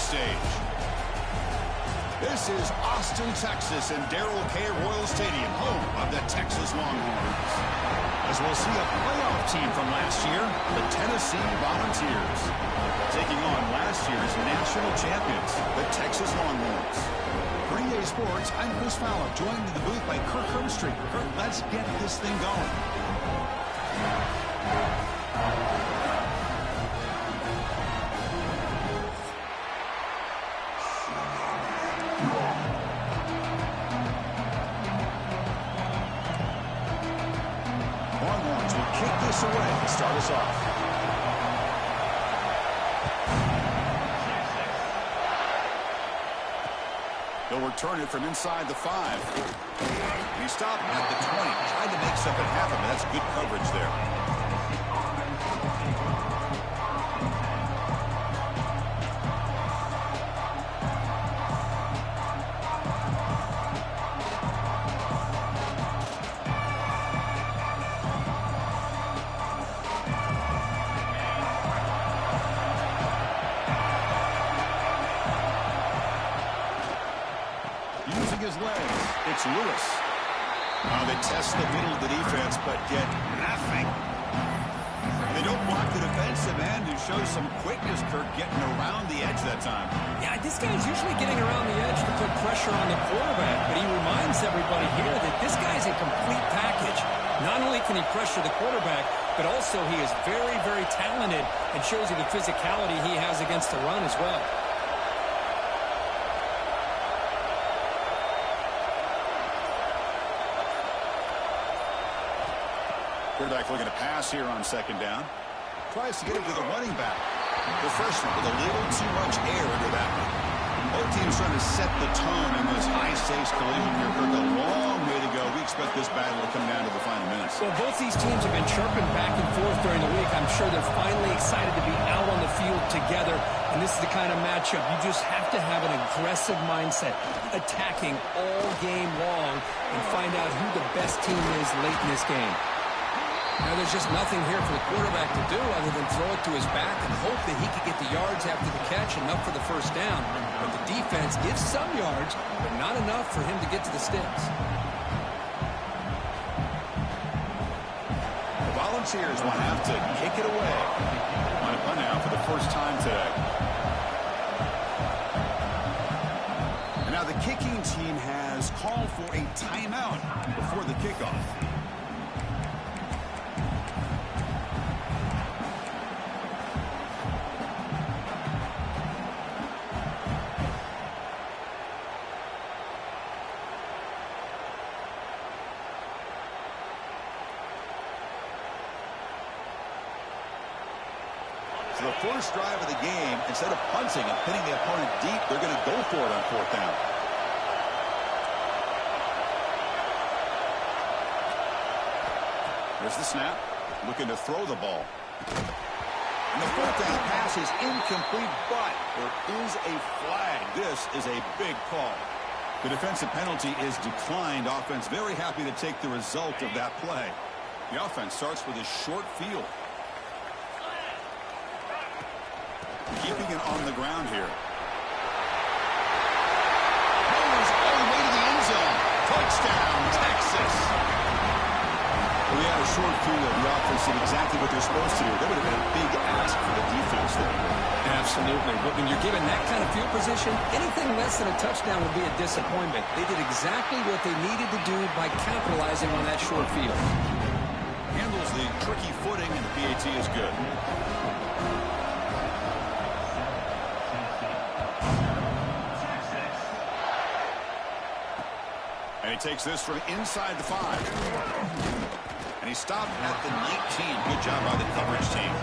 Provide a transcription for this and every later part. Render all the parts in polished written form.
stage. This is Austin, Texas, and Darrell K. Royal Stadium, home of the Texas Longhorns. As we'll see a playoff team from last year, the Tennessee Volunteers, taking on last year's national champions, the Texas Longhorns. For EA Sports, I'm Chris Fowler, joined in the booth by Kirk Herbstreit. Kirk, let's get this thing going. Longhorns will kick this away to start us off. They'll return it from inside the 5. He stopped at the 20. Tried to make something happen, but that's good coverage there. His legs. It's Lewis. They test the middle of the defense, but get nothing. They don't block the defensive end, who shows some quickness, Kirk, getting around the edge that time. Yeah, this guy's usually getting around the edge to put pressure on the quarterback, but he reminds everybody here that this guy's a complete package. Not only can he pressure the quarterback, but also he is very, very talented and shows you the physicality he has against the run as well. Quarterback looking to pass here on second down. Tries to get it to the running back. The freshman with a little too much air into that one. Both teams trying to set the tone in this high-stakes collision here. For a long way to go. We expect this battle to come down to the final minutes. Well, both these teams have been chirping back and forth during the week. I'm sure they're finally excited to be out on the field together. And this is the kind of matchup you just have to have an aggressive mindset, attacking all game long and find out who the best team is late in this game. Now, there's just nothing here for the quarterback to do other than throw it to his back and hope that he could get the yards after the catch enough for the first down. But the defense gives some yards, but not enough for him to get to the sticks. The Volunteers will have to kick it away. On a punt now for the first time today. And now the kicking team has called for a timeout before the kickoff. The first drive of the game, instead of punting and pinning the opponent deep, they're going to go for it on fourth down. There's the snap, looking to throw the ball. And the fourth down pass is incomplete, but there is a flag. This is a big call. The defensive penalty is declined. Offense very happy to take the result of that play. The offense starts with a short field. Keeping it on the ground here. Goes all the way to the end zone. Touchdown, Texas. Well, we had a short field. The offense did exactly what they're supposed to do. That would have been a big ask for the defense there. Absolutely. But when you're given that kind of field position, anything less than a touchdown would be a disappointment. They did exactly what they needed to do by capitalizing on that short field. Handles the tricky footing, and the PAT is good. And he takes this from inside the 5. And he stopped at the 19. Good job by the coverage team.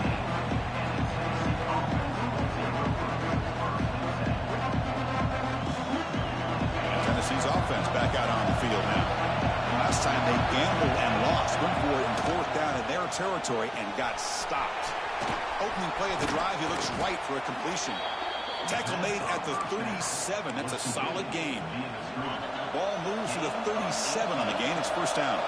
And Tennessee's offense back out on the field now. Last time they gambled and lost. Went for it in fourth down in their territory and got stopped. Opening play of the drive, he looks right for a completion. Tackle made at the 37. That's a solid gain. Ball moves to the 37 on the gain. It's first down.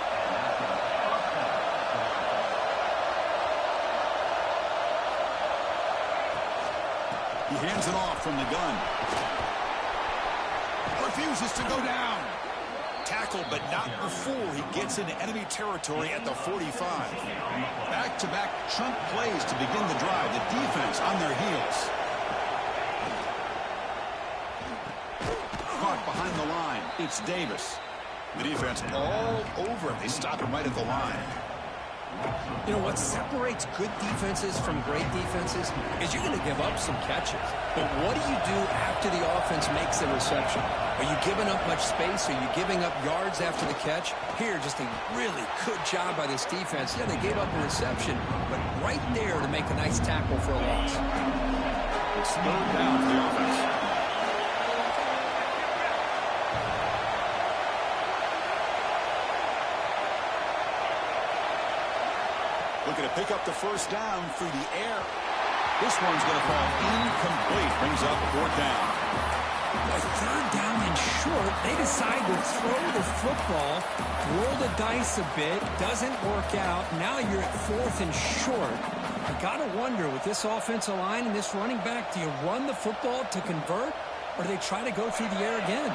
He hands it off from the gun. Refuses to go down. Tackled, but not before he gets into enemy territory at the 45. Back-to-back chunk plays to begin the drive. The defense on their heels. Caught behind the line. It's Davis. The defense all over him. They stop him right at the line. You know what separates good defenses from great defenses is you're going to give up some catches. But what do you do after the offense makes a reception? Are you giving up much space? Are you giving up yards after the catch? Here, just a really good job by this defense. Yeah, they gave up a reception, but right there to make a nice tackle for a loss. It's third down for the offense. Looking to pick up the first down through the air. This one's going to fall incomplete. Brings up fourth down. Third down and short. They decide to throw the football, roll the dice a bit, doesn't work out. Now you're at fourth and short. You got to wonder, with this offensive line and this running back, do you run the football to convert, or do they try to go through the air again?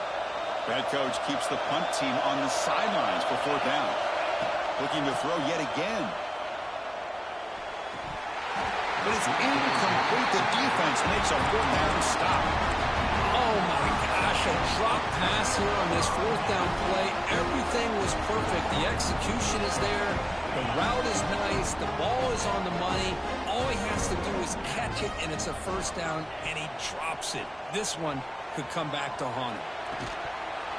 Head coach keeps the punt team on the sidelines for fourth down. Looking to throw yet again. But it's incomplete. The defense makes a fourth down stop. Oh, my gosh, a drop pass here on this fourth down play. Everything was perfect. The execution is there. The route is nice. The ball is on the money. All he has to do is catch it, and it's a first down, and he drops it. This one could come back to haunt him.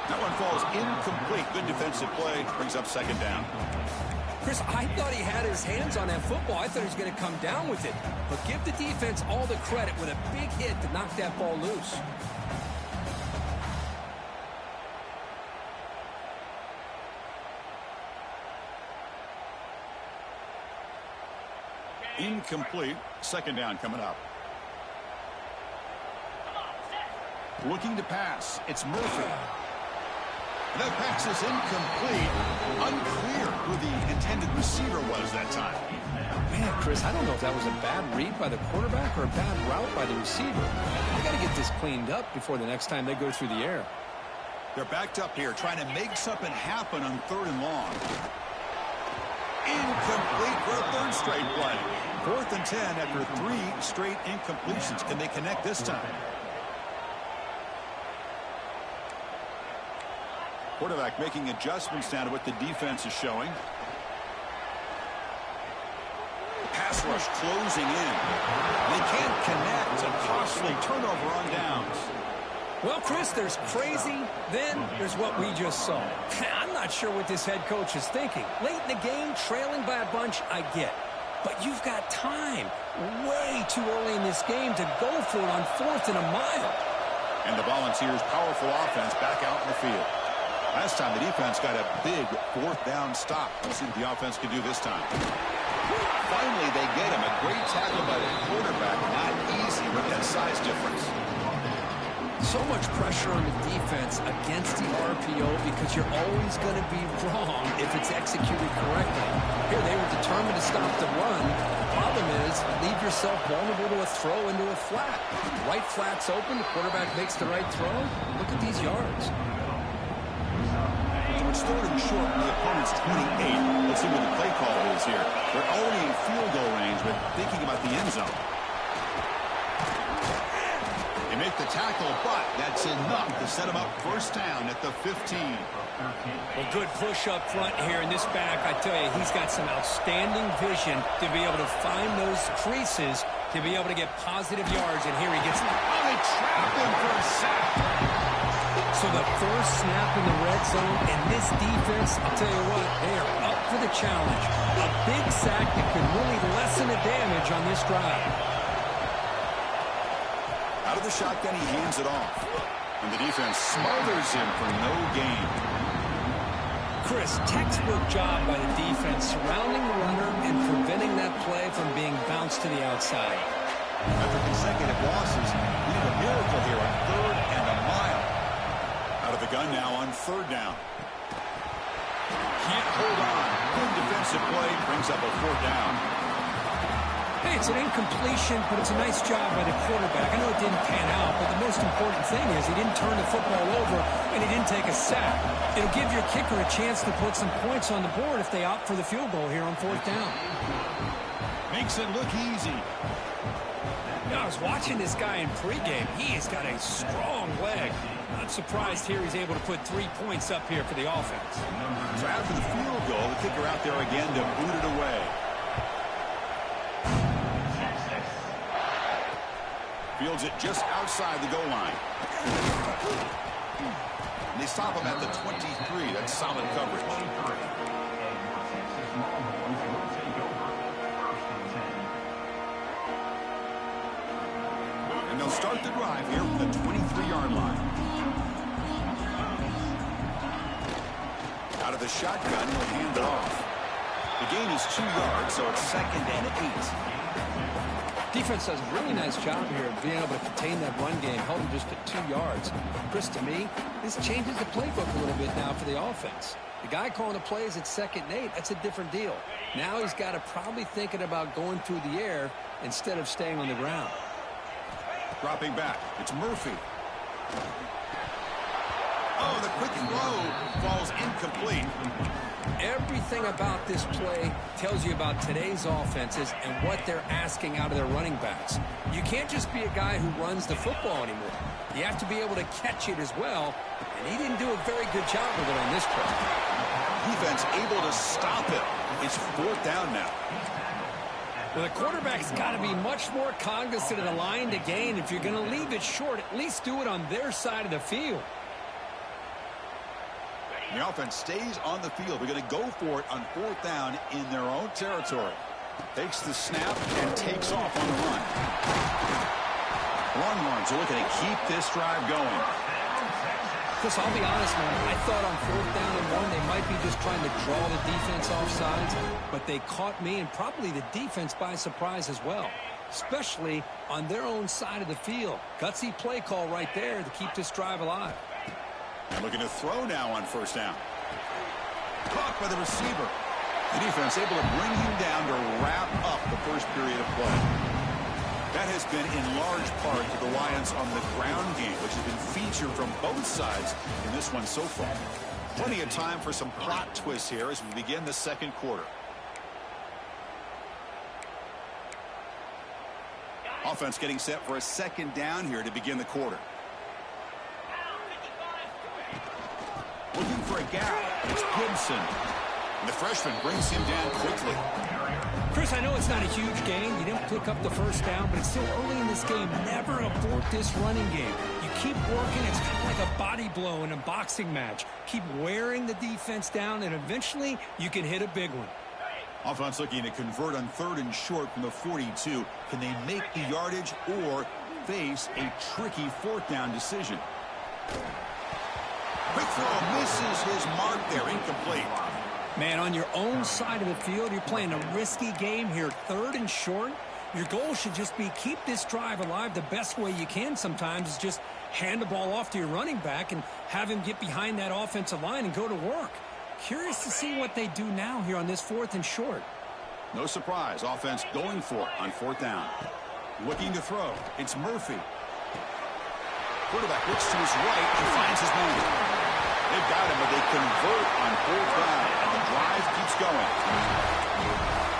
That one falls incomplete. Good defensive play. Brings up second down. Chris, I thought he had his hands on that football. I thought he was going to come down with it. But give the defense all the credit with a big hit to knock that ball loose. Incomplete. Second down coming up. Looking to pass. It's Murphy. That pass is incomplete. Unclear who the intended receiver was that time. Man, Chris, I don't know if that was a bad read by the quarterback or a bad route by the receiver. They got to get this cleaned up before the next time they go through the air. They're backed up here, trying to make something happen on third and long. Incomplete for a third straight play. 4th and 10 after 3 straight incompletions. Can they connect this time? Quarterback making adjustments now to what the defense is showing. Pass rush closing in. They can't connect. A costly turnover on downs. Well, Chris, there's crazy, then there's what we just saw. I'm not sure what this head coach is thinking. Late in the game, trailing by a bunch, I get. But you've got time. Way too early in this game to go for it on 4th and a mile. And the Volunteers' powerful offense back out in the field. Last time the defense got a big 4th down stop. Let's see what the offense can do this time. Finally, they get him. A great tackle by the quarterback. Not easy with that size difference. So much pressure on the defense against the RPO because you're always going to be wrong if it's executed correctly. Here, they were determined to stop the run. The problem is, leave yourself vulnerable to a throw into a flat. The right flat's open. The quarterback makes the right throw. Look at these yards. It's third and short from the opponent's 28. Let's see what the play call is here. They're already in field goal range, but thinking about the end zone. They make the tackle, but that's enough to set them up first down at the 15. Well, good push up front here in this back. I tell you, he's got some outstanding vision to be able to find those creases, to be able to get positive yards. And here he gets... Oh, they trapped him for a sack. So the first snap in the red zone, and this defense, I'll tell you what, they are up for the challenge. A big sack that could really lessen the damage on this drive. Out of the shotgun, he hands it off. And the defense smothers him for no gain. Chris, textbook job by the defense surrounding the runner and preventing that play from being bounced to the outside. After consecutive losses, we need a miracle here on 3rd and a mile. Out of the gun now on 3rd down. Can't hold on. Good defensive play brings up a 4th down. Hey, it's an incompletion, but it's a nice job by the quarterback. I know it didn't pan out, but the most important thing is he didn't turn the football over and he didn't take a sack. It'll give your kicker a chance to put some points on the board if they opt for the field goal here on 4th down. Makes it look easy. Now, I was watching this guy in pregame. He has got a strong leg. Not surprised here he's able to put 3 points up here for the offense. So after the field goal, the kicker out there again to boot it away. Fields it just outside the goal line. And they stop him at the 23. That's solid coverage. And they'll start the drive here from the 23-yard line. Out of the shotgun, he'll hand it off. The gain is 2 yards, so it's 2nd and 8. Defense does a really nice job here of being able to contain that run game, held him just at 2 yards. Chris, to me, this changes the playbook a little bit now for the offense. The guy calling the plays at 2nd and 8, that's a different deal. Now he's got to probably thinking about going through the air instead of staying on the ground. Dropping back, it's Murphy. Oh, the quick throw falls incomplete. Everything about this play tells you about today's offenses and what they're asking out of their running backs. You can't just be a guy who runs the football anymore. You have to be able to catch it as well, and he didn't do a very good job of it on this play. Defense able to stop it. It's 4th down now. Well, the quarterback's got to be much more cognizant of the line to gain. If you're going to leave it short, at least do it on their side of the field. The offense stays on the field. We're going to go for it on 4th down in their own territory. Takes the snap and takes off on the run. Longhorns are looking to keep this drive going. Chris, I'll be honest, man. I thought on 4th down and 1 they might be just trying to draw the defense off sides, but they caught me and probably the defense by surprise as well, especially on their own side of the field. Gutsy play call right there to keep this drive alive. And looking to throw now on 1st down. Caught by the receiver. The defense able to bring him down to wrap up the first period of play. That has been in large part to the reliance on the ground game, which has been featured from both sides in this one so far. Plenty of time for some plot twists here as we begin the 2nd quarter. Offense getting set for a 2nd down here to begin the quarter. Looking for a gap. It's Gibson. And the freshman brings him down quickly. Chris, I know it's not a huge gain. You didn't pick up the 1st down, but it's still early in this game. Never abort this running game. You keep working. It's kind of like a body blow in a boxing match. Keep wearing the defense down, and eventually you can hit a big one. Offense looking to convert on 3rd and short from the 42. Can they make the yardage or face a tricky 4th down decision? Quick throw misses his mark there, incomplete. Man, on your own side of the field, you're playing a risky game here, 3rd and short. Your goal should just be keep this drive alive the best way you can sometimes is just hand the ball off to your running back and have him get behind that offensive line and go to work. Curious to see what they do now here on this 4th and short. No surprise, offense going for it on 4th down. Looking to throw, it's Murphy. Quarterback looks to his right and finds his man. They've got him, but they convert on 4th down, and the drive keeps going.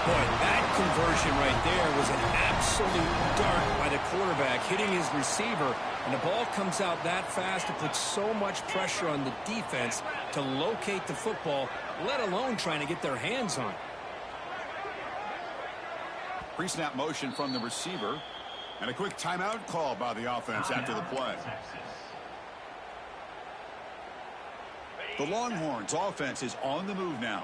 Boy, that conversion right there was an absolute dart by the quarterback, hitting his receiver, and the ball comes out that fast to put so much pressure on the defense to locate the football, let alone trying to get their hands on it. Pre-snap motion from the receiver, and a quick timeout call by the offense after the play. The Longhorns offense is on the move now.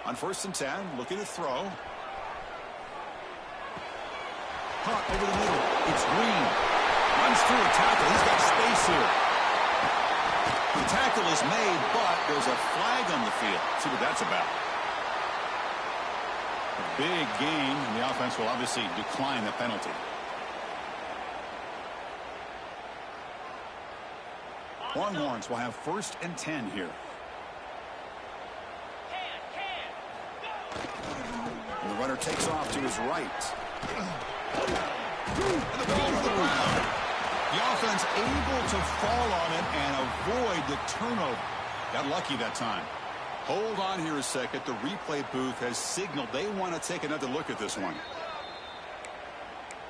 On 1st and 10, looking to throw. Caught over the middle. It's Green. Runs through a tackle. He's got space here. The tackle is made, but there's a flag on the field. See what that's about. A big gain, and the offense will obviously decline the penalty. Longhorns will have 1st and 10 here. And the runner takes off to his right. And the ball to the ground. The offense able to fall on it and avoid the turnover. Got lucky that time. Hold on here a second. The replay booth has signaled they want to take another look at this one.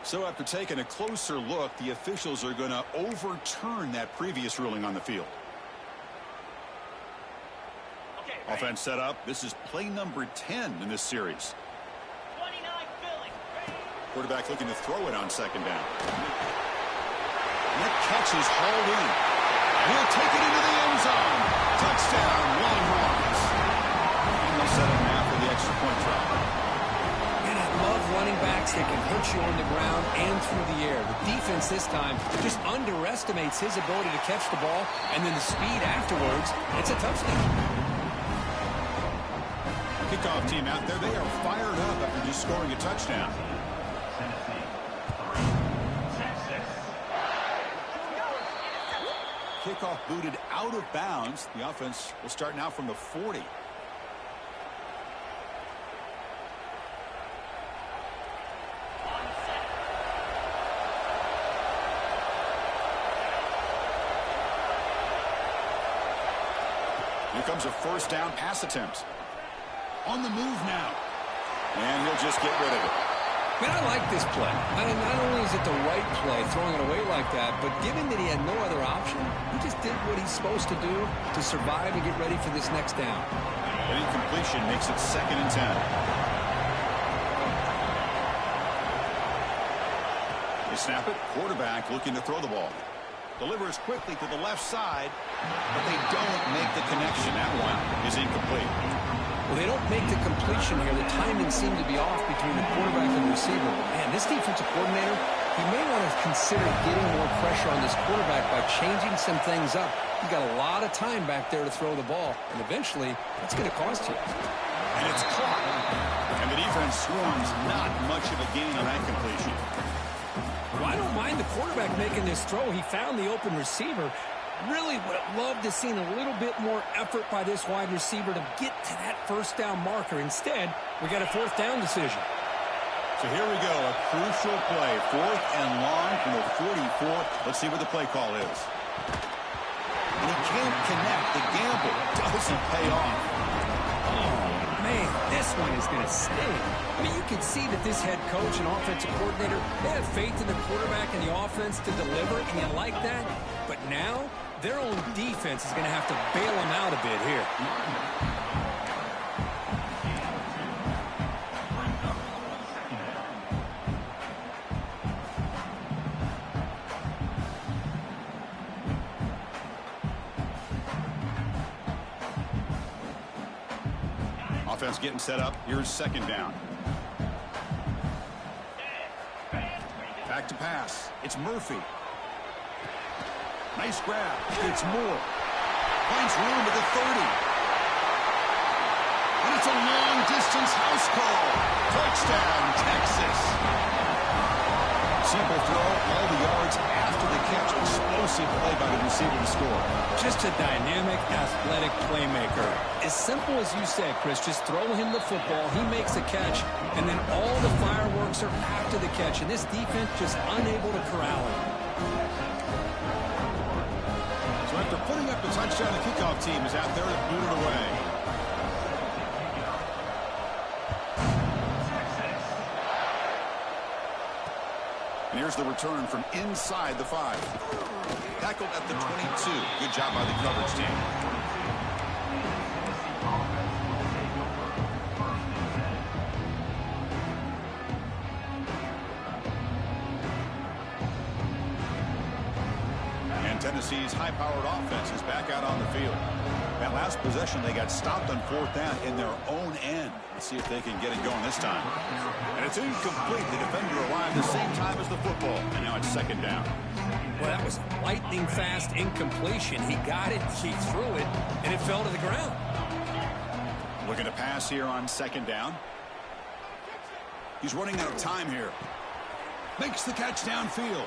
So after taking a closer look, the officials are going to overturn that previous ruling on the field. Okay, offense set up. This is play number 10 in this series. 29 Philly. Quarterback looking to throw it on 2nd down. And that catch is hauled in. He'll take it into the end zone. Touchdown, Longhorns. And they'll set up now for the extra point try. And I love running backs that can hurt you on the ground and through the air. The defense this time just underestimates his ability to catch the ball, and then the speed afterwards, it's a touchdown. Kickoff team out there, they are fired up after just scoring a touchdown. Kickoff booted out of bounds. The offense will start now from the 40. Here comes a 1st down pass attempt. On the move now. And he'll just get rid of it. Man, I like this play. Not only is it the right play, throwing it away like that, but given that he had no other option, he just did what he's supposed to do to survive and get ready for this next down. An incompletion makes it 2nd and 10. They snap it. Quarterback looking to throw the ball. Delivers quickly to the left side, but they don't make the connection. That one is incomplete. Well, they don't make the completion here. The timing seemed to be off between the quarterback and the receiver. Man, this defensive coordinator, he may want to consider getting more pressure on this quarterback by changing some things up. He's got a lot of time back there to throw the ball, and eventually, that's going to cost you. And it's caught. And the defense swarms not much of a gain on that completion. Well, I don't mind the quarterback making this throw. He found the open receiver. Really would have loved to see a little bit more effort by this wide receiver to get to that 1st down marker. Instead, we got a 4th down decision. So here we go, a crucial play. 4th and long from the 44. Let's see what the play call is. And he can't connect. The gamble doesn't pay off. Man, this one is going to sting. I mean, you can see that this head coach and offensive coordinator, they have faith in the quarterback and the offense to deliver, and you like that. But now, their own defense is going to have to bail them out a bit here. Offense getting set up. Here's 2nd down. Back to pass. It's Murphy. Nice grab. It's Moore. Finds room at the 30. And it's a long-distance house call. Touchdown, Texas. Simple throw. All the yards after the catch. Explosive play by the receiver to score. Just a dynamic, athletic playmaker. As simple as you said, Chris, just throw him the football, he makes a catch, and then all the fireworks are after the catch, and this defense just unable to corral him. So after putting up the touchdown, the kickoff team is out there to boot it away. And here's the return from inside the 5. Tackled at the 22. Good job by the coverage team. And Tennessee's high-powered offense is back out on the field. That last possession, they got stopped on 4th down in their own end. Let's see if they can get it going this time. And it's incomplete. The defender arrived the same time as the football. And now it's 2nd down. Well, that was lightning-fast incompletion. He got it, he threw it, and it fell to the ground. Looking to pass here on 2nd down. He's running out of time here. Makes the catch downfield.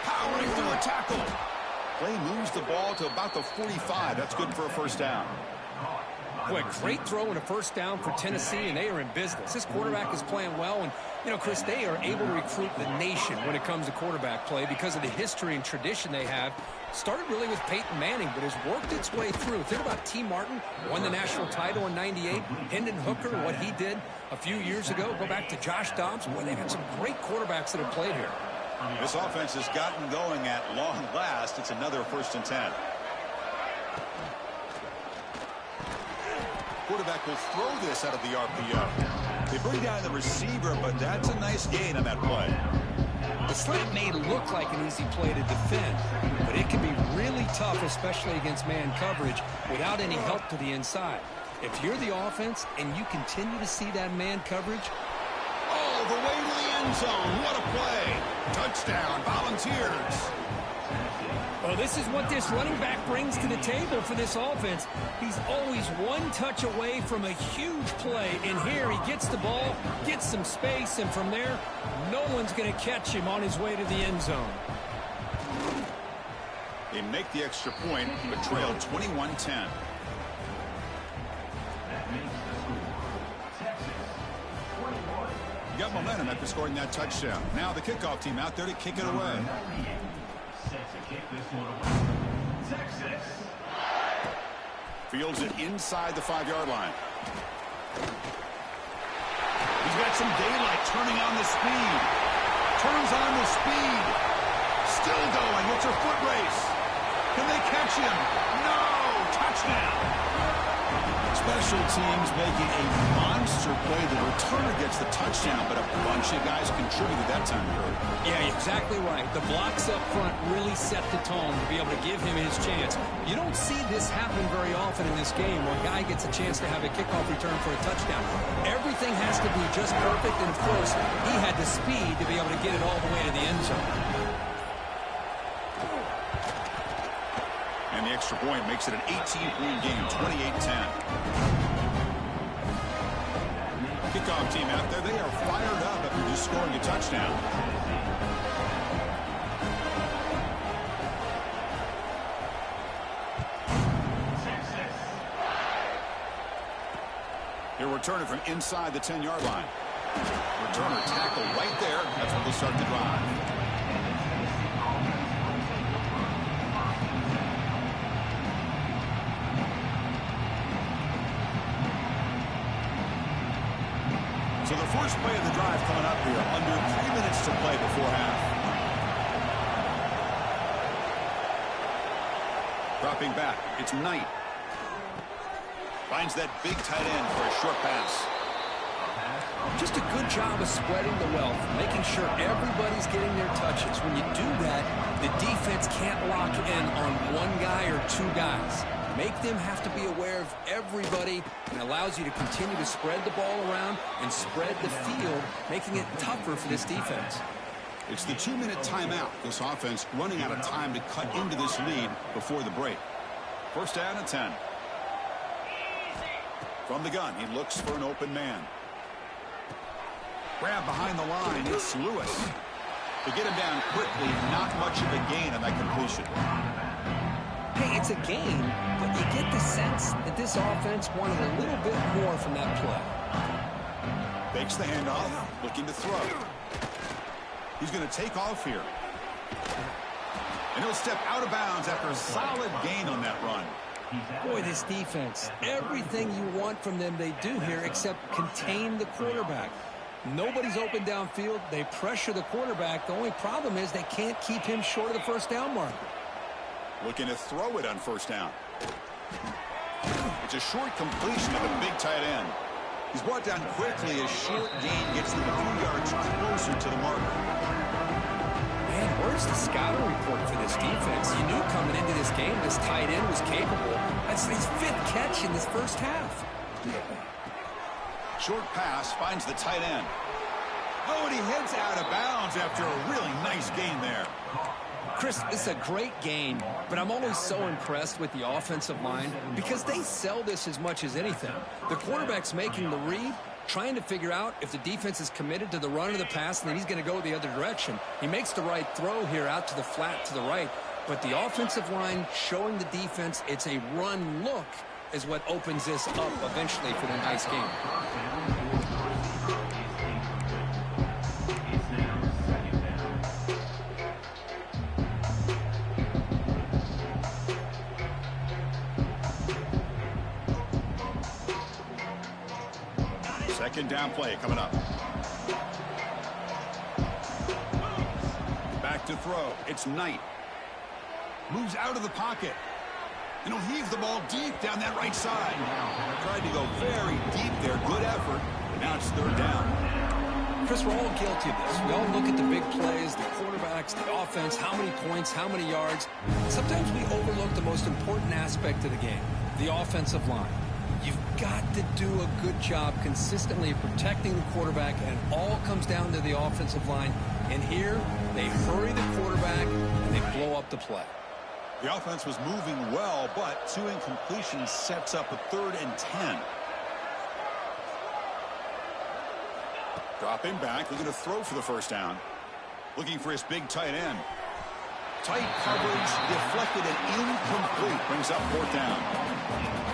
Powering through a tackle. Play moves the ball to about the 45. That's good for a first down. Boy, great throw and a first down for Tennessee, and they are in business. This quarterback is playing well, and, you know, Chris, they are able to recruit the nation when it comes to quarterback play because of the history and tradition they have. Started really with Peyton Manning, but has worked its way through. Think about T. Martin, won the national title in '98. Hendon Hooker, what he did a few years ago. Go back to Josh Dobbs. Boy, they've had some great quarterbacks that have played here. This offense has gotten going at long last. It's another 1st and 10. Quarterback will throw this out of the RPO. They bring down the receiver, but that's a nice gain on that play. The slant may look like an easy play to defend, but it can be really tough, especially against man coverage, without any help to the inside. If you're the offense and you continue to see that man coverage, all the way to the end zone. What a play. Touchdown, Volunteers. well, this is what this running back brings to the table for this offense. He's always one touch away from a huge play, and here he gets the ball, gets some space, and from there, no one's going to catch him on his way to the end zone. They make the extra point, but trail 21-10. Got momentum after scoring that touchdown. Now the kickoff team out there to kick it away. Fields it inside the 5-yard line. He's got some daylight, turning on the speed. Turns on the speed. Still going. It's a foot race. Can they catch him? No! Touchdown! Special teams making a monster play. The returner gets the touchdown, but a bunch of guys contributed that time. Yeah, exactly right. The blocks up front really set the tone to be able to give him his chance. You don't see this happen very often in this game where a guy gets a chance to have a kickoff return for a touchdown. Everything has to be just perfect, and of course, he had the speed to be able to get it all the way to the end zone. And the extra point makes it an 18-point game, 28-10. Kickoff team out there, they are fired up after just scoring a touchdown. He'll return it from inside the 10-yard line. Returner tackle right there. That's where they'll start the drive. So the first play of the drive coming up here. Under 3 minutes to play before half. Dropping back. It's Knight. Finds that big tight end for a short pass. Just a good job of spreading the wealth, making sure everybody's getting their touches. When you do that, the defense can't lock in on one guy or two guys. Make them have to be aware of everybody, and allows you to continue to spread the ball around and spread the field, making it tougher for this defense. It's the 2-minute timeout. This offense running out of time to cut into this lead before the break. First down and 10. From the gun, he looks for an open man. Grab behind the line, it's Lewis. To get him down quickly, not much of a gain on that completion. Hey, it's a gain, but you get the sense that this offense wanted a little bit more from that play. Fakes the handoff, looking to throw. He's going to take off here. And he'll step out of bounds after a solid gain on that run. Boy, this defense, everything you want from them they do here except contain the quarterback. Nobody's open downfield. They pressure the quarterback. The only problem is they can't keep him short of the first down marker. Looking to throw it on first down. It's a short completion of the big tight end. He's brought down quickly as short gain gets them a few yards closer to the marker. Man, where's the scouting report for this defense? You knew coming into this game this tight end was capable. That's his 5th catch in this first half. Short pass finds the tight end. Oh, and he heads out of bounds after a really nice gain there. Chris, it's a great game, but I'm always so impressed with the offensive line because they sell this as much as anything. The quarterback's making the read, trying to figure out if the defense is committed to the run or the pass, and then he's going to go the other direction. He makes the right throw here out to the flat to the right. But the offensive line showing the defense it's a run look is what opens this up eventually for the nice game. Second down play coming up. Back to throw. It's Knight. Moves out of the pocket. And he'll heave the ball deep down that right side. Tried to go very deep there. Good effort. Now it's third down. Chris, we're all guilty of this. We all look at the big plays, the quarterbacks, the offense, how many points, how many yards. Sometimes we overlook the most important aspect of the game, the offensive line. You've got to do a good job consistently protecting the quarterback, and it all comes down to the offensive line. And here, they hurry the quarterback, and they blow up the play. The offense was moving well, but 2 incompletions sets up a 3rd and 10. Dropping back, looking to throw for the first down. Looking for his big tight end. Tight coverage, deflected and incomplete. Brings up 4th down.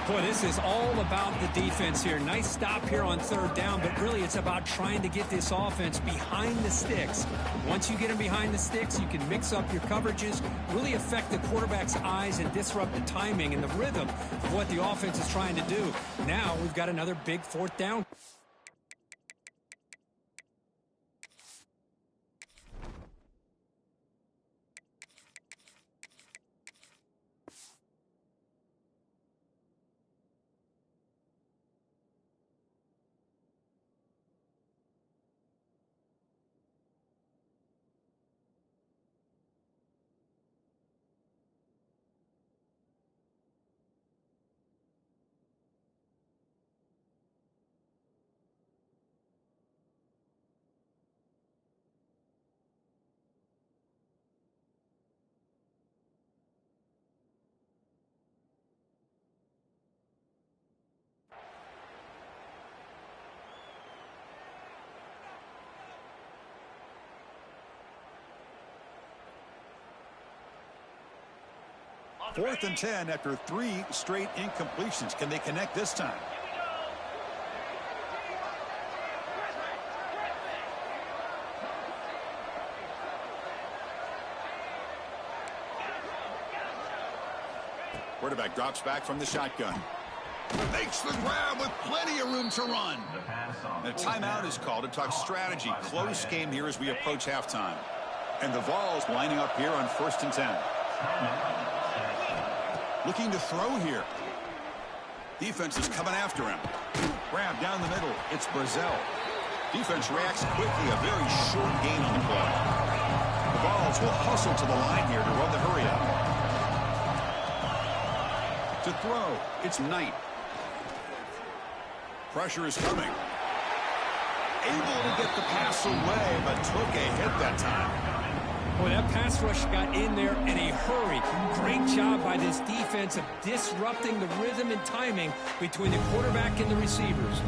Boy, this is all about the defense here. Nice stop here on 3rd down, but really it's about trying to get this offense behind the sticks. Once you get them behind the sticks, you can mix up your coverages, really affect the quarterback's eyes and disrupt the timing and the rhythm of what the offense is trying to do. Now we've got another big 4th down. Fourth and 10 after 3 straight incompletions. Can they connect this time? Quarterback drops back from the shotgun. Makes the grab with plenty of room to run. The timeout is called to talk strategy. Close game here as we approach halftime. And the Vols lining up here on 1st and 10. Looking to throw here. Defense is coming after him. Grab down the middle. It's Brazel. Defense reacts quickly. A very short gain on the play. The Vols will hustle to the line here to run the hurry up. To throw, it's Knight. Pressure is coming. Able to get the pass away, but took a hit that time. Boy, that pass rush got in there in a hurry. Great job by this defense of disrupting the rhythm and timing between the quarterback and the receivers.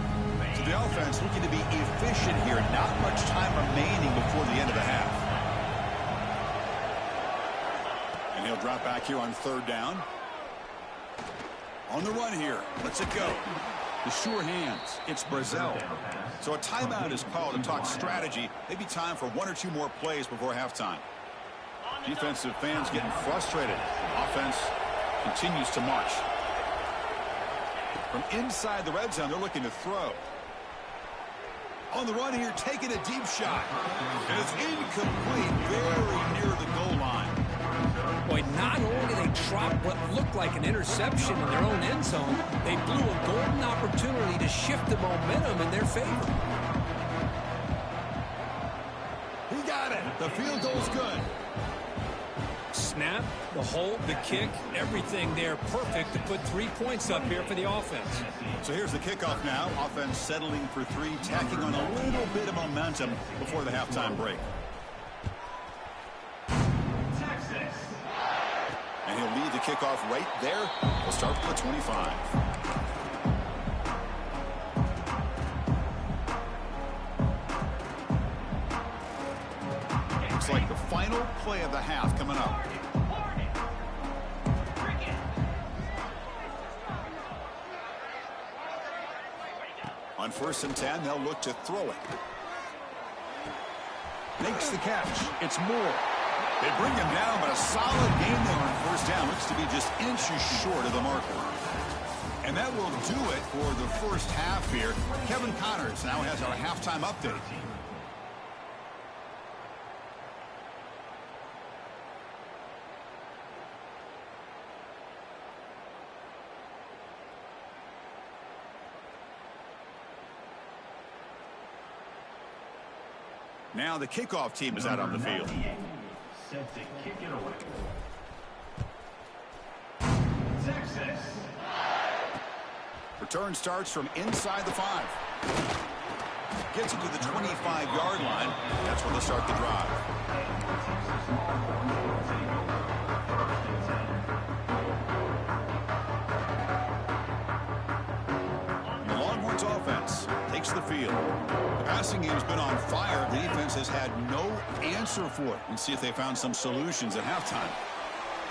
So the offense looking to be efficient here. Not much time remaining before the end of the half. And he'll drop back here on 3rd down. On the run here. Let's it go. The sure hands. It's Brazel. So a timeout is called to talk strategy. Maybe time for 1 or 2 more plays before halftime. Defensive fans getting frustrated. Offense continues to march. From inside the red zone, they're looking to throw. On the run here, taking a deep shot. And it's incomplete, very near the goal line. Boy, not only did they drop what looked like an interception in their own end zone, they blew a golden opportunity to shift the momentum in their favor. He got it. The field goal's good. Snap, the hold, the kick, everything there perfect to put 3 points up here for the offense. So here's the kickoff now. Offense settling for 3, tacking on a little bit of momentum before the halftime break. And he'll lead the kickoff right there. We'll start from the 25. Looks like the final play of the half coming up. On 1st and 10, they'll look to throw it. Makes the catch. It's Moore. They bring him down, but a solid game there on 1st down. Looks to be just inches short of the marker. And that will do it for the first half here. Kevin Connors now has our halftime update. Now the kickoff team is out on the field. Set to kick it away. Texas. Return starts from inside the 5. Gets it to the 25-yard line. That's where they'll start the drive. The Longhorns offense takes the field. The passing game's been on fire. The defense has had no answer for it. And see if they found some solutions at halftime.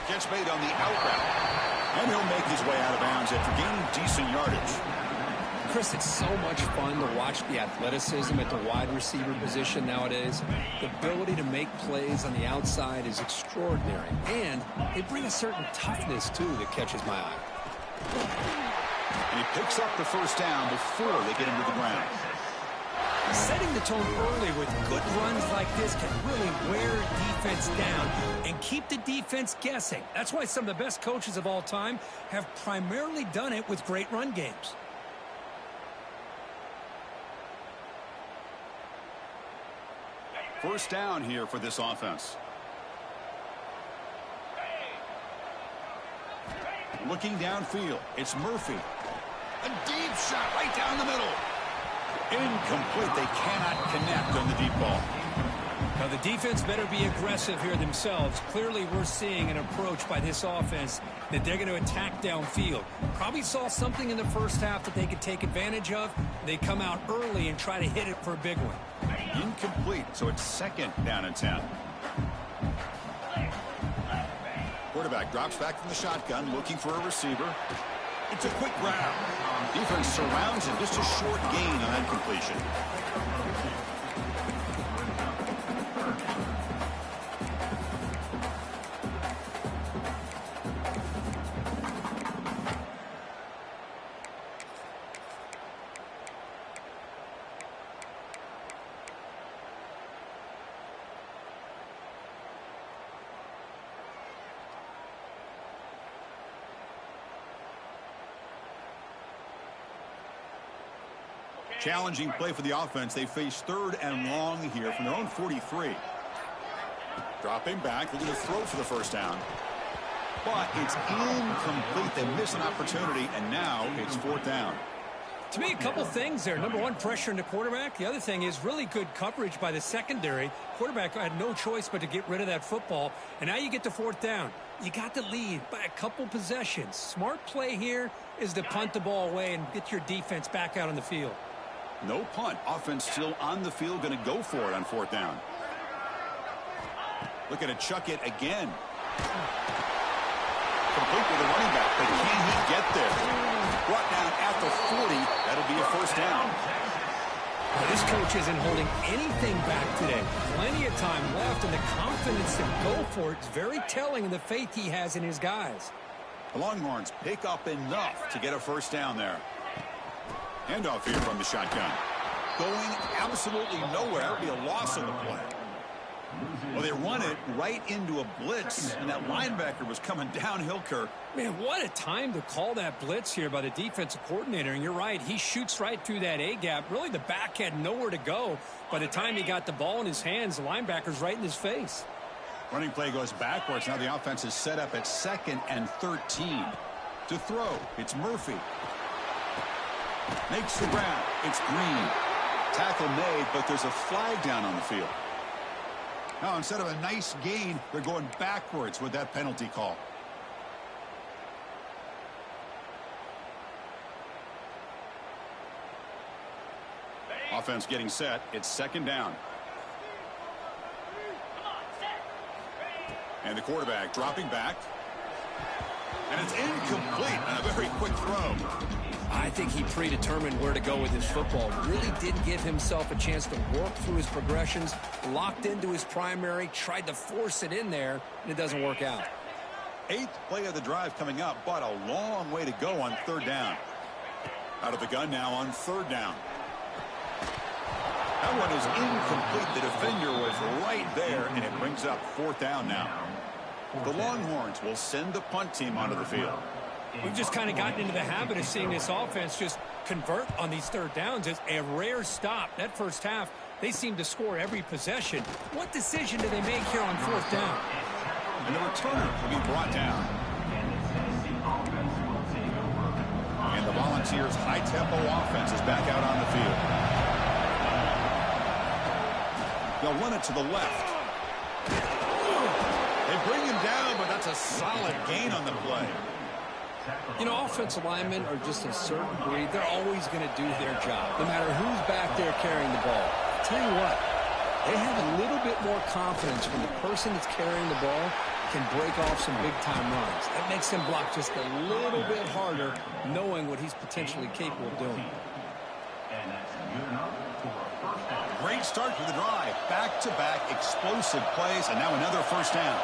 Catch made on the out route. And he'll make his way out of bounds after gaining decent yardage. Chris, it's so much fun to watch the athleticism at the wide receiver position nowadays. The ability to make plays on the outside is extraordinary. And they bring a certain toughness, too, that catches my eye. And he picks up the 1st down before they get him to the ground. Setting the tone early with good runs like this can really wear a defense down and keep the defense guessing. That's why some of the best coaches of all time have primarily done it with great run games. First down here for this offense. Looking downfield, it's Murphy. A deep shot right down the middle. Incomplete. They cannot connect on the deep ball. Now the defense better be aggressive here themselves. Clearly we're seeing an approach by this offense that they're going to attack downfield. Probably saw something in the first half that they could take advantage of. They come out early and try to hit it for a big one. Incomplete, so it's 2nd down and 10. Quarterback drops back from the shotgun, looking for a receiver. It's a quick grab. Defense surrounds him. Just a short gain on that completion. Challenging play for the offense. They face 3rd and long here from their own 43. Dropping back, looking to throw for the 1st down. But it's incomplete. They miss an opportunity, and now it's 4th down. To me, a couple things there. Number one, pressure in the quarterback. The other thing is really good coverage by the secondary. Quarterback had no choice but to get rid of that football. And now you get to 4th down. You got the lead by a couple possessions. Smart play here is to punt the ball away and get your defense back out on the field. No punt. Offense still on the field, going to go for it on 4th down. Looking to chuck it again. Complete with the running back, but can he get there? Brought down at the 40. That'll be a 1st down. Now, this coach isn't holding anything back today. Plenty of time left, and the confidence to go for it is very telling in the faith he has in his guys. The Longhorns pick up enough to get a 1st down there. Handoff here from the shotgun. Going absolutely nowhere. That would be a loss on the play. Well, they run it right into a blitz, and that linebacker was coming downhill, Kirk. Man, what a time to call that blitz here by the defensive coordinator. And you're right, he shoots right through that A-gap. Really, the back had nowhere to go. By the time he got the ball in his hands, the linebacker's right in his face. Running play goes backwards. Now the offense is set up at 2nd and 13. To throw, it's Murphy. Makes the grab. It's Green. Tackle made, but there's a flag down on the field. Now, instead of a nice gain, they're going backwards with that penalty call. Offense getting set. It's 2nd down. And the quarterback dropping back. And it's incomplete on a very quick throw. I think he predetermined where to go with his football. Really didn't give himself a chance to work through his progressions, locked into his primary, tried to force it in there, and it doesn't work out. 8th play of the drive coming up, but a long way to go on 3rd down. Out of the gun now on 3rd down. That one is incomplete. The defender was right there, and it brings up 4th down now. The Longhorns will send the punt team onto the field. We've just kind of gotten into the habit of seeing this offense just convert on these 3rd downs. It's a rare stop. That first half, they seem to score every possession. What decision do they make here on 4th down? And the returner will be brought down. And the Volunteers' high-tempo offense is back out on the field. They'll run it to the left. They bring him down, but that's a solid gain on the play. You know, offensive linemen are just a certain breed. They're always going to do their job, no matter who's back there carrying the ball. I'll tell you what, they have a little bit more confidence when the person that's carrying the ball can break off some big-time runs. That makes him block just a little bit harder, knowing what he's potentially capable of doing. Great start to the drive. Back-to-back explosive plays, and now another 1st down.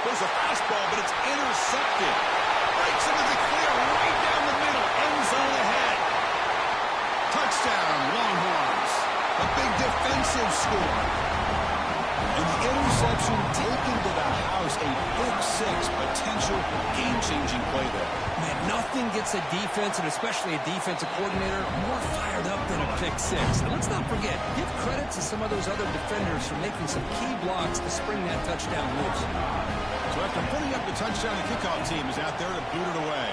There's a fastball, but it's intercepted. Breaks into the clear, right down the middle. End zone ahead. Touchdown, Longhorns. A big defensive score. And the interception taken to the house. A big 6 potential game-changing play there. Man, nothing gets a defense, and especially a defensive coordinator, more fired up than a pick 6. And let's not forget, give credit to some of those other defenders for making some key blocks to spring that touchdown loose. So after putting up the touchdown, the kickoff team is out there to boot it away.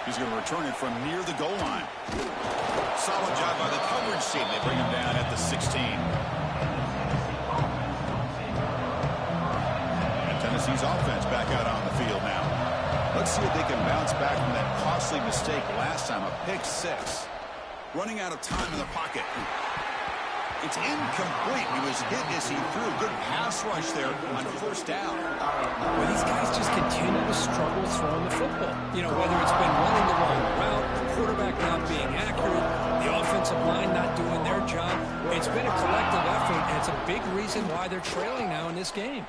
He's going to return it from near the goal line. Solid job by the coverage team. They bring him down at the 16. And Tennessee's offense back out on the field now. Let's see if they can bounce back from that costly mistake last time, a pick 6. Running out of time in the pocket. It's incomplete. He was hit as he threw. Good pass rush there on 1st down. Well, these guys just continue to struggle throwing the football. You know, whether it's been running the wrong route, the quarterback not being accurate, the offensive line not doing their job. It's been a collective effort, and it's a big reason why they're trailing now in this game.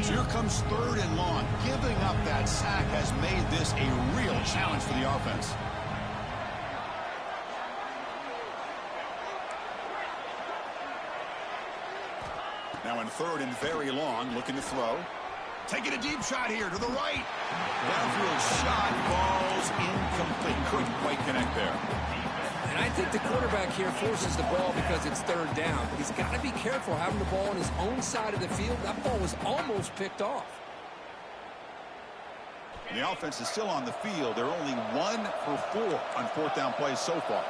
Here comes 3rd and long. Giving up that sack has made this a real challenge for the offense. Now in 3rd and very long, looking to throw. Taking a deep shot here to the right. Downfield shot, balls incomplete. Couldn't quite connect there. And I think the quarterback here forces the ball because it's 3rd down. But he's got to be careful having the ball on his own side of the field. That ball was almost picked off. The offense is still on the field. They're only 1 for 4 on 4th down plays so far.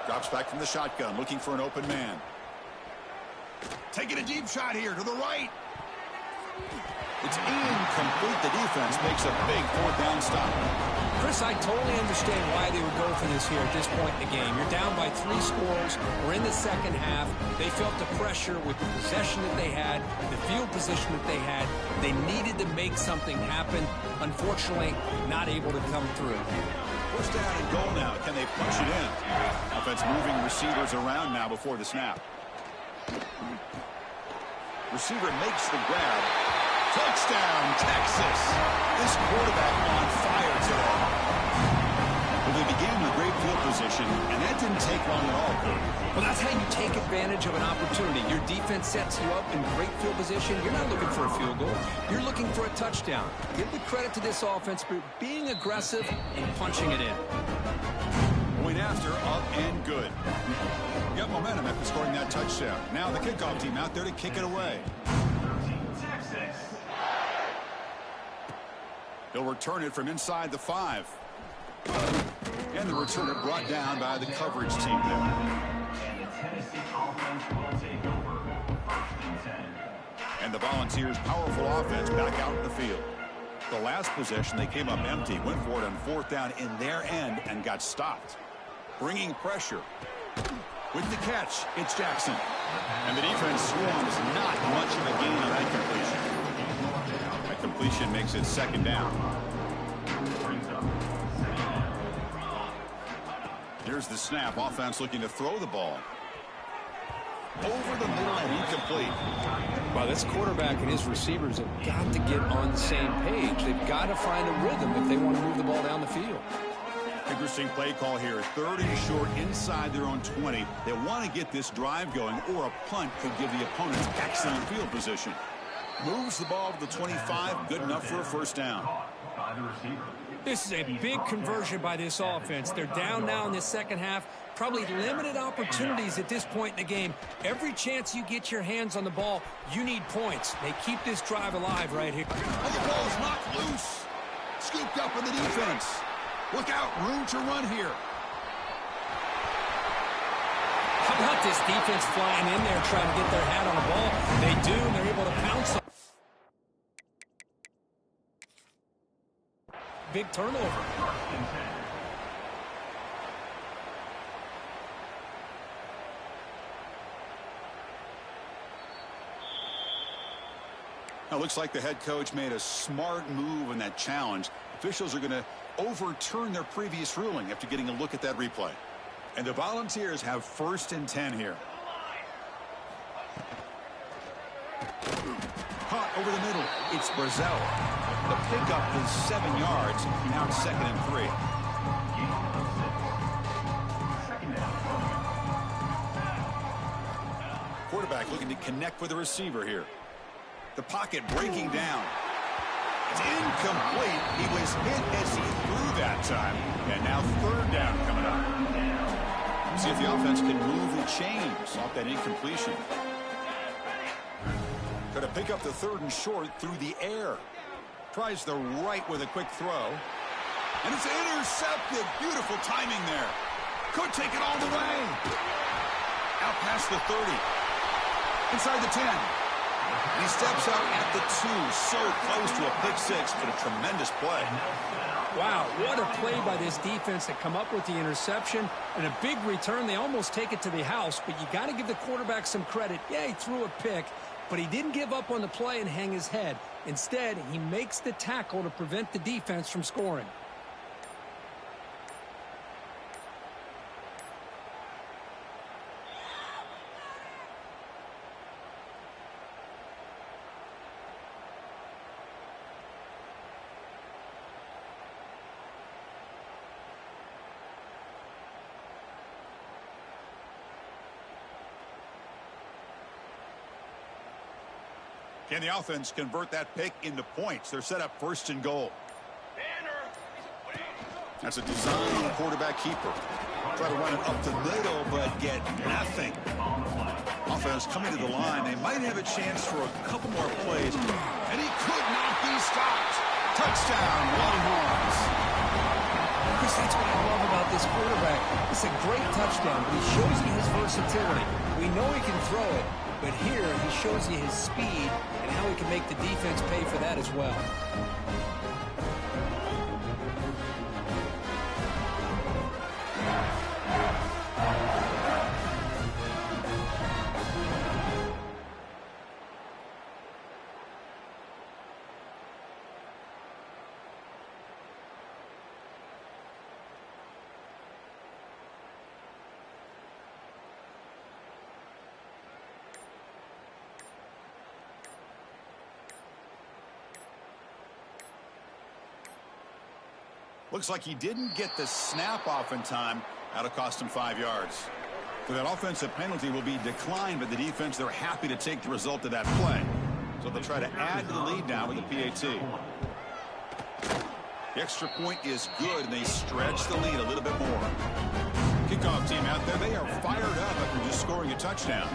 Drops back from the shotgun, looking for an open man. Taking a deep shot here to the right. It's incomplete. The defense makes a big 4th down stop. Chris, I totally understand why they would go for this here at this point in the game. You're down by 3 scores. We're in the 2nd half. They felt the pressure with the possession that they had, the field position that they had. They needed to make something happen. Unfortunately, not able to come through. 1st down and goal now. Can they punch it in? Offense moving receivers around now before the snap. Receiver makes the grab. Touchdown, Texas. This quarterback on fire today. Well, they began with great field position, and that didn't take long at all, Cody. Well, that's how you take advantage of an opportunity. Your defense sets you up in great field position. You're not looking for a field goal. You're looking for a touchdown. Give the credit to this offense for being aggressive and punching it in. Point after, up and good. Got momentum after scoring that touchdown. Now the kickoff team out there to kick it away. They'll return it from inside the 5. And the returner brought down by the coverage team there. And the Tennessee offense will take over 1st and 10. And the Volunteers' powerful offense back out in the field. The last possession, they came up empty, went for it on 4th down in their end, and got stopped. Bringing pressure. With the catch, it's Jackson. And the defense swarms not much of a gain on that completion. That completion makes it 2nd down. Here's the snap. Offense looking to throw the ball. Over the middle and incomplete. Well, this quarterback and his receivers have got to get on the same page. They've got to find a rhythm if they want to move the ball down the field. Interesting play call here. 3rd and short inside their own 20. They want to get this drive going, or a punt could give the opponents excellent field position. Moves the ball to the 25. Good enough for a 1st down. This is a big conversion by this offense. They're down now in the 2nd half. Probably limited opportunities at this point in the game. Every chance you get your hands on the ball, you need points. They keep this drive alive right here. And the ball's knocked loose. Scooped up in the defense. Look out, room to run here. How about this defense flying in there trying to get their hat on the ball? They do, and they're able to pounce. Big turnover. Now, looks like the head coach made a smart move in that challenge. Officials are going to overturn their previous ruling after getting a look at that replay. And the Volunteers have 1st and 10 here. Caught over the middle. It's Brazel. The pickup is 7 yards. Now it's 2nd and 3. Quarterback looking to connect with the receiver here. The pocket breaking down. It's incomplete. He was hit as he threw that time. And now 3rd down coming up. See if the offense can move the chains off that incompletion. Got to pick up the 3rd and short through the air. Tries the right with a quick throw. And it's intercepted. Beautiful timing there. Could take it all the way. Out past the 30. Inside the 10. He steps out at the 2. So close to a pick 6, but a tremendous play. Wow, what a play by this defense to come up with the interception and a big return. They almost take it to the house, but you got to give the quarterback some credit. Yeah, he threw a pick, but he didn't give up on the play and hang his head. Instead, he makes the tackle to prevent the defense from scoring. Can the offense convert that pick into points? They're set up 1st and goal. That's a design quarterback keeper. Try to run it up the middle, but get nothing. Offense coming to the line. They might have a chance for a couple more plays. And he could not be stopped. Touchdown, Longhorns. Chris, that's what I love about this quarterback. It's a great touchdown, but he shows you his versatility. We know he can throw it, but here he shows you his speed and how he can make the defense pay for that as well. Looks like he didn't get the snap off in time. That'll cost him 5 yards. So that offensive penalty will be declined by the defense. They're happy to take the result of that play. So they'll try to add to the lead now with the PAT. The extra point is good, and they stretch the lead a little bit more. Kickoff team out there, they are fired up after just scoring a touchdown.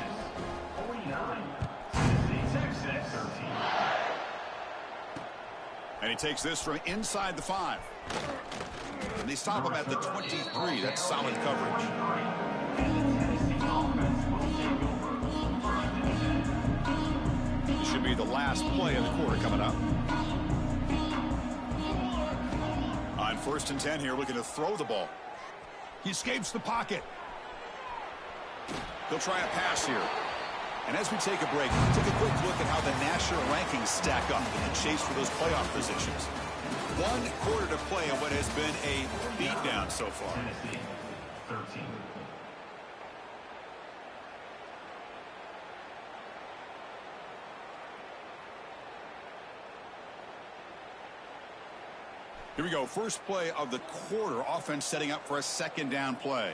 And he takes this from inside the 5. And they stop him at the 23. That's solid coverage. should be the last play of the quarter coming up. On 1st and 10 here, looking to throw the ball. He escapes the pocket. He'll try a pass here. And as we take a break, take a quick look at how the national rankings stack up in the chase for those playoff positions. 1 quarter to play on what has been a beatdown so far. Tennessee, 13. Here we go. First play of the quarter. Offense setting up for a 2nd down play.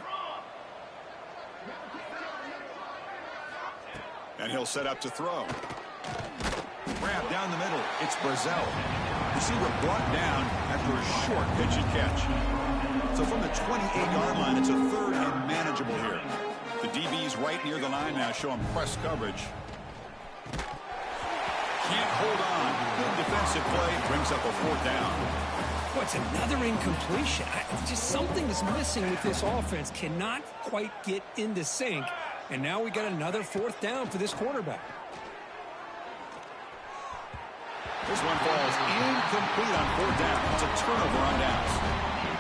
And he'll set up to throw. Grab down the middle. It's Brazel. Receiver brought down after a short pitch and catch. So from the 28-yard line, it's a 3rd and manageable here. The DB's right near the line now, showing press coverage. Can't hold on. Good defensive play. Brings up a 4th down. Well, it's another incompletion. Just something is missing with this offense. Cannot quite get into sync. And now we got another 4th down for this quarterback. This one falls incomplete on 4th down. It's a turnover on downs.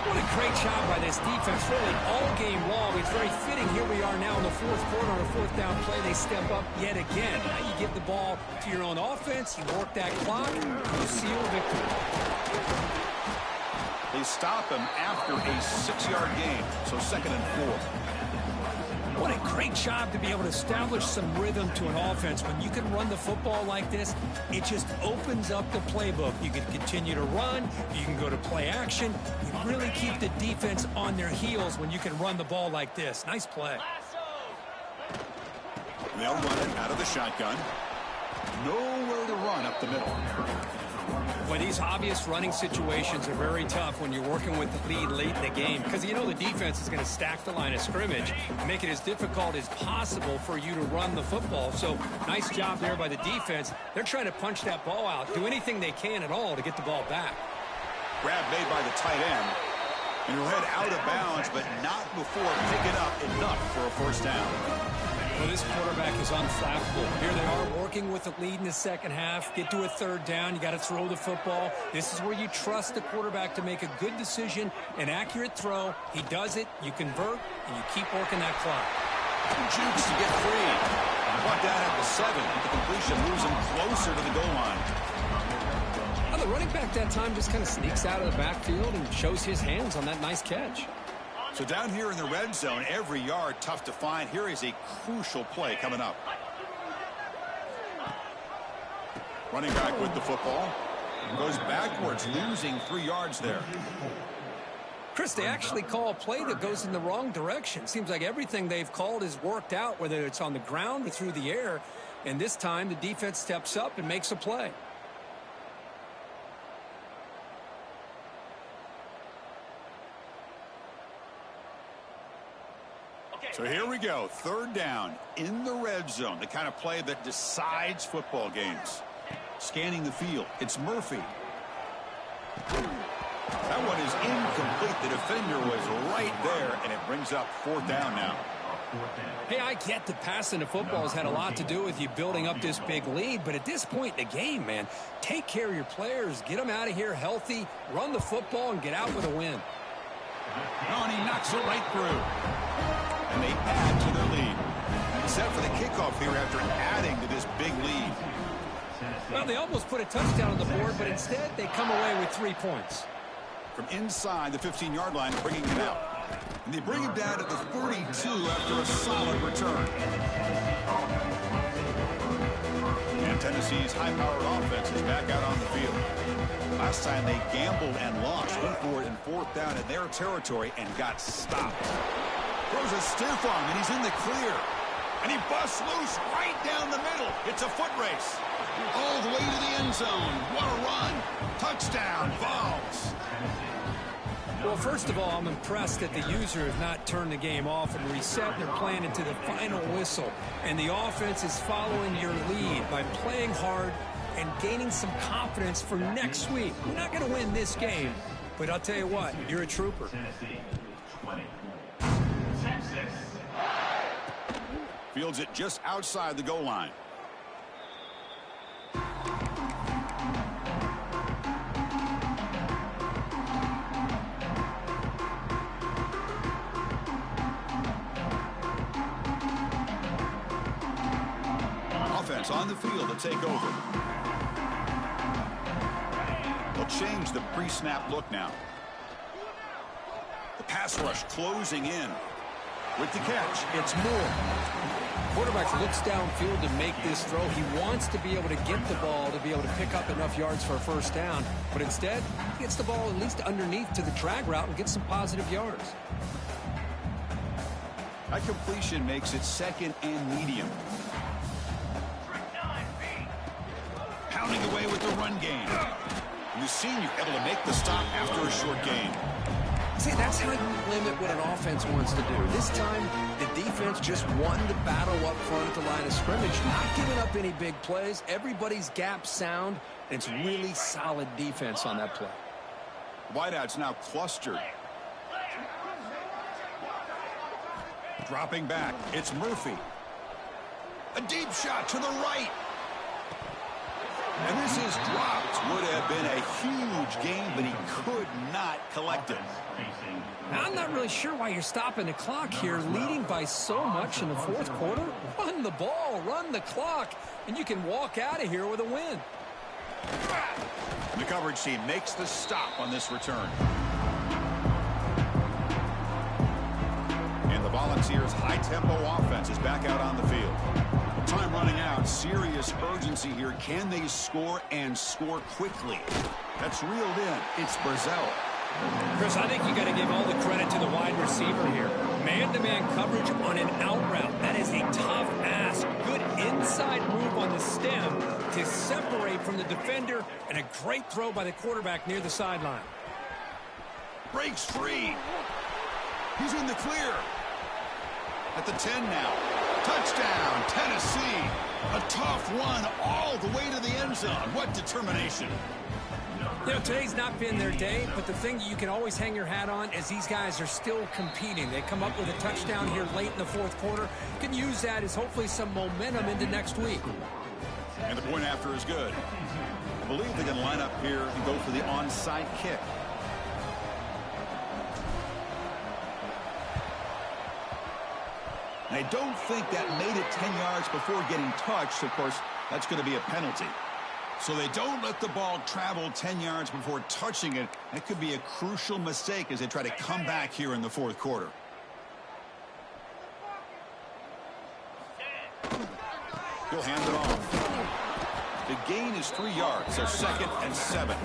What a great job by this defense, really all game long. It's very fitting. Here we are now in the 4th quarter on a 4th down play. They step up yet again. Now you give the ball to your own offense. You work that clock. You seal victory. They stop him after a 6-yard gain, so 2nd and 4. What a great job to be able to establish some rhythm to an offense. When you can run the football like this, it just opens up the playbook. You can continue to run. You can go to play action. You really keep the defense on their heels when you can run the ball like this. Nice play. They'll run it out of the shotgun. Nowhere to run up the middle. Well, these obvious running situations are very tough when you're working with the lead late in the game, because you know the defense is going to stack the line of scrimmage and make it as difficult as possible for you to run the football. So nice job there by the defense. They're trying to punch that ball out, do anything they can at all to get the ball back. Grab made by the tight end. And he'll head out of bounds, but not before picking up enough for a 1st down. Well, this quarterback is unflappable. Here they are working with the lead in the 2nd half. Get to a 3rd down. You got to throw the football. This is where you trust the quarterback to make a good decision, an accurate throw. He does it. You convert, and you keep working that clock. Jukes to get free. Brought down at the 7. The completion moves him closer to the goal line. Well, the running back that time just kind of sneaks out of the backfield and shows his hands on that nice catch. So down here in the red zone, every yard tough to find. Here is a crucial play coming up. Running back with the football. Goes backwards, losing 3 yards there. Chris, they actually call a play that goes in the wrong direction. Seems like everything they've called has worked out, whether it's on the ground or through the air. And this time the defense steps up and makes a play. So here we go, 3rd down in the red zone, the kind of play that decides football games. Scanning the field, it's Murphy. That one is incomplete. The defender was right there, and it brings up 4th down now. Hey, I get that passing the football has had a lot to do with you building up this big lead, but at this point in the game, man, take care of your players, get them out of here healthy, run the football, and get out with a win. Oh, and he knocks it right through. And they add to their lead. Set for the kickoff here after adding to this big lead. Well, they almost put a touchdown on the board, but instead they come away with 3 points. From inside the 15-yard line, bringing him out. And they bring him down to the 32 after a solid return. And Tennessee's high-powered offense is back out on the field. Last time they gambled and lost. Went for it in 4th down in their territory and got stopped. Throws a stiff arm, and he's in the clear. And he busts loose right down the middle. It's a foot race. All the way to the end zone. What a run. Touchdown, Vols. Well, first of all, I'm impressed that the user has not turned the game off and reset their plan into the final whistle. And the offense is following your lead by playing hard and gaining some confidence for next week. We're not going to win this game, but I'll tell you what, you're a trooper. Tennessee, 20. Fields it just outside the goal line. offense on the field to take over. They'll change the pre-snap look now. The pass rush closing in. With the catch, it's Moore. Quarterback looks downfield to make this throw. He wants to be able to get the ball to be able to pick up enough yards for a first down. But instead, he gets the ball at least underneath to the drag route and gets some positive yards. That completion makes it second and medium. Pounding away with the run game. And the senior able to make the stop after a short gain. See, that's how you limit what an offense wants to do. This time, the defense just won the battle up front at the line of scrimmage, not giving up any big plays. Everybody's gap sound, and it's really solid defense on that play. Wideouts now clustered. Dropping back, it's Murphy. A deep shot to the right. And this is dropped. Would have been a huge gain, but he could not collect it. I'm not really sure why you're stopping the clock here, leading by so much in the fourth quarter. Run the ball, run the clock, and you can walk out of here with a win. The coverage team makes the stop on this return. And the Volunteers' high-tempo offense is back out on the field. Time running out. Serious urgency here. Can they score and score quickly? That's reeled in. It's Brazell. Chris, I think you got to give all the credit to the wide receiver here. Man-to-man coverage on an out route. That is a tough ask. Good inside move on the stem to separate from the defender, and a great throw by the quarterback near the sideline. Breaks free. He's in the clear. At the 10 now. Touchdown, Tennessee. A tough one all the way to the end zone. What determination. You know, today's not been their day, but the thing you can always hang your hat on is these guys are still competing. They come up with a touchdown here late in the fourth quarter. You can use that as hopefully some momentum into next week. And the point after is good. I believe they're going to line up here and go for the onside kick. And I don't think that made it 10 yards before getting touched. Of course, that's going to be a penalty. So they don't let the ball travel 10 yards before touching it. That could be a crucial mistake as they try to come back here in the fourth quarter. He'll hand it off. The gain is 3 yards, so 2nd and 7.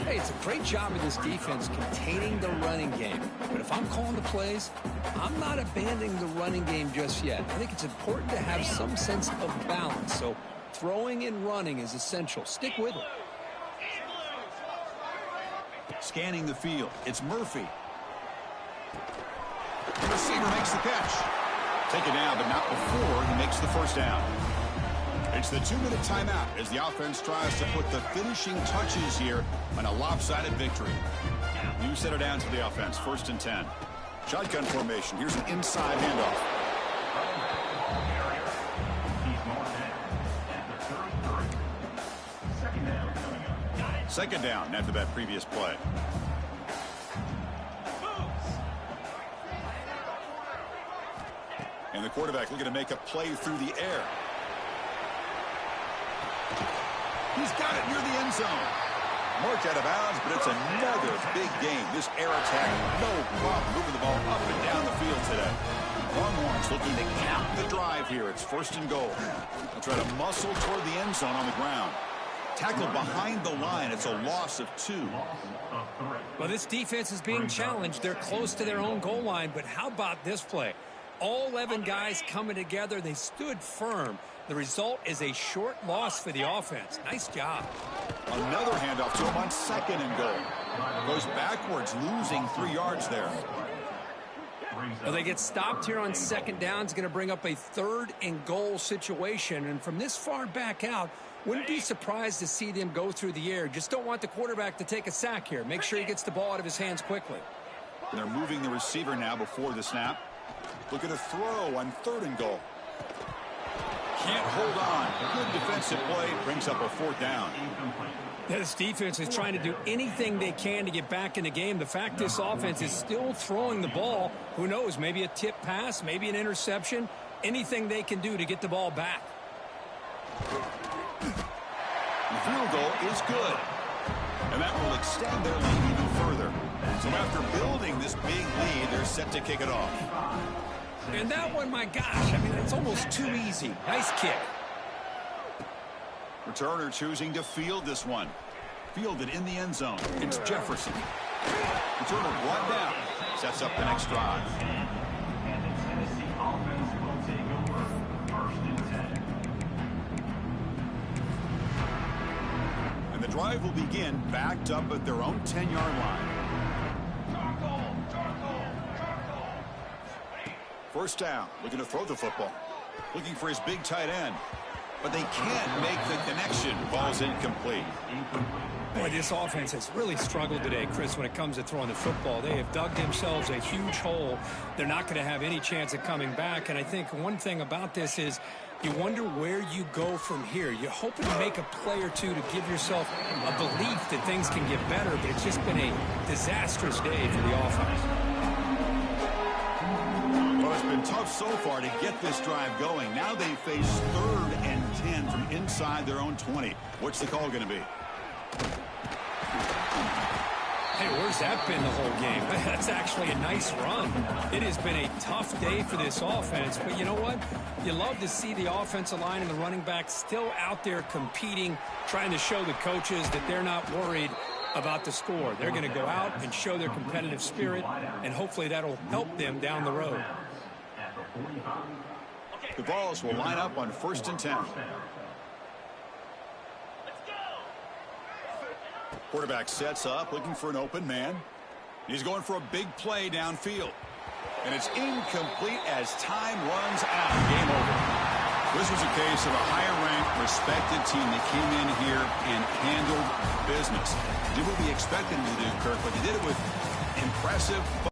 Hey, it's a great job of this defense containing the running game. But if I'm calling the plays, I'm not abandoning the running game just yet. I think it's important to have some sense of balance. So throwing and running is essential. Stick with it. Scanning the field. It's Murphy. The receiver makes the catch. Take it down, but not before he makes the first down. It's the 2-minute timeout as the offense tries to put the finishing touches here on a lopsided victory. You set it down to the offense. 1st and 10. Shotgun formation. Here's an inside handoff. Second down after that previous play. And the quarterback looking to make a play through the air. He's got it near the end zone. Marked out of bounds, but it's another big game. This air attack, no problem moving the ball up and down the field today. Longhorns looking to cap the drive here. It's 1st and goal. They'll try to muscle toward the end zone on the ground. Tackled behind the line. It's a loss of 2. Well, this defense is being challenged. They're close to their own goal line, but how about this play? All 11 guys coming together. They stood firm. The result is a short loss for the offense. Nice job. Another handoff to him on 2nd and goal. Goes backwards, losing 3 yards there. Well, they get stopped here on 2nd down. It's going to bring up a 3rd and goal situation. And from this far back out, wouldn't be surprised to see them go through the air. Just don't want the quarterback to take a sack here. Make sure he gets the ball out of his hands quickly. And they're moving the receiver now before the snap. Look at a throw on 3rd and goal. Can't hold on. Good defensive play. Brings up a 4th down. This defense is trying to do anything they can to get back in the game. The fact this offense is still throwing the ball, who knows, maybe a tip pass, maybe an interception, anything they can do to get the ball back. The field goal is good. And that will extend their lead even further. So after building this big lead, they're set to kick it off. And that one, my gosh, I mean, it's almost too easy. Nice kick. Returner choosing to field this one. Fielded in the end zone. It's Jefferson. Returner brought down. Sets up the next drive. And the Tennessee offense will take over 1st and 10. And the drive will begin backed up at their own 10-yard line. First down, looking to throw the football. Looking for his big tight end. But they can't make the connection. Ball's incomplete. Boy, this offense has really struggled today, Chris, when it comes to throwing the football. They have dug themselves a huge hole. They're not going to have any chance of coming back. And I think one thing about this is you wonder where you go from here. You're hoping to make a play or two to give yourself a belief that things can get better, but it's just been a disastrous day for the offense. Well, it's been tough so far to get this drive going. Now they face 3rd and 10 from inside their own 20. What's the call going to be? Hey, where's that been the whole game? That's actually a nice run. It has been a tough day for this offense, but you know what? You love to see the offensive line and the running back still out there competing, trying to show the coaches that they're not worried about the score. They're going to go out and show their competitive spirit, and hopefully that'll help them down the road. The Vols will line up on 1st and 10. Quarterback sets up, looking for an open man. He's going for a big play downfield. And it's incomplete as time runs out. Game over. This was a case of a higher-ranked, respected team that came in here and handled business. Did what we expected them to do, Kirk, but they did it with impressive